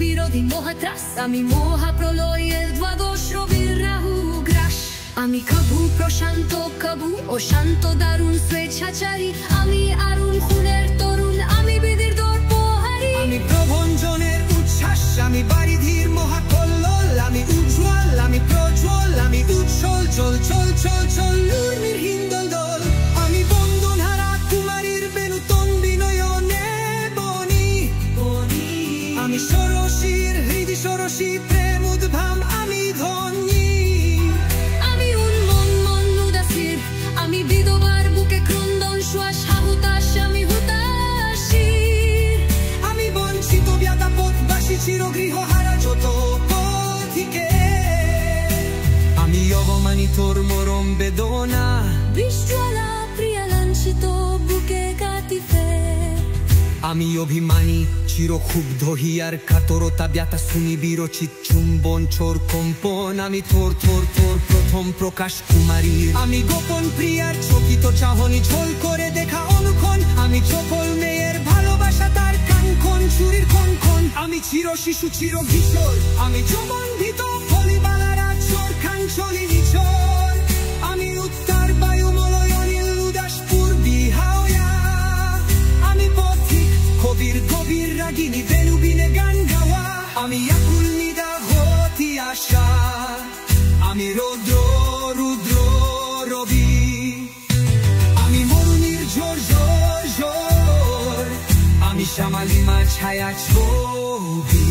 বিরোধী মহাত্রাস, আমি মহাপ্রলয়ের দ্বাদশ রবির রাহু গ্রাস। আমি কবু প্রশান্ত কবু ও শান্ত দারুণ স্বেচ্ছাচারী, আমি আরুণ খুনের তরুণ, আমি বিধির দর্পহারী। আমি প্রভঞ্জনের উচ্ছ্বাস, আমি বারিধির মহাকল্লোল, আমি উজ্জ্বল, আমি প্রজ্বল, আমি উচ্ছল, চল চল চল চল উর্মির হিন্দোল। আমি বন্ধনহারা কুমারীর বেনুতন বিনয়নে বনি, আমি ষোড়শীর হৃদি ষোড়শী প্রেম উদ্ভাম, আমি ধনী। আমি উন্মন উদাসীর, আমি বিধবার বুকে ক্রন্দন শ্বাস হুতাশ, আমি হুতাশীর। আমি বঞ্চিত ব্যাদাপথবাসী চিরগৃহহারা যত পথিকে, আমি অবমানিতর মরম বেদনা, বিশ্বলা প্রিয়া লাঞ্ছিত বুকে কাটিতে। আমি অভিমানী চিরক্ষুব্ধ হিয়ার কাতরতা ব্যথা শুনি বিরচিত চুম্বন ছোর কম্পন, আমি তোর তোর তোর প্রথম প্রকাশ কুমারী। আমি গোপন প্রিয়ার চকিত চাহনি ঝোল করে দেখা অনুক্ষণ, আমি চপল মেয়ের ভালোবাসা তার কাঙ্ক্ষণ চুরির কঙ্কন। আমি চির শিশু চির কিশোর, আমি যৌবনভিত ফলিবালারা চোর খাঞ্চলি নিচর। আমি উত্তর বায়ুমলয় অনিল উদাস পূর্বী হাওয়া, আমি পথিক কবির গভীর রাগিনী বেনুবিনে গান গাওয়া। আমি আকুল নিদা হতি আশা, আমি রৌদ্র রুদ্র রবি, আমি মরুনির ঝোর ঝোর ঝোর, আমি শ্যামালিমা ছায়া ছবি।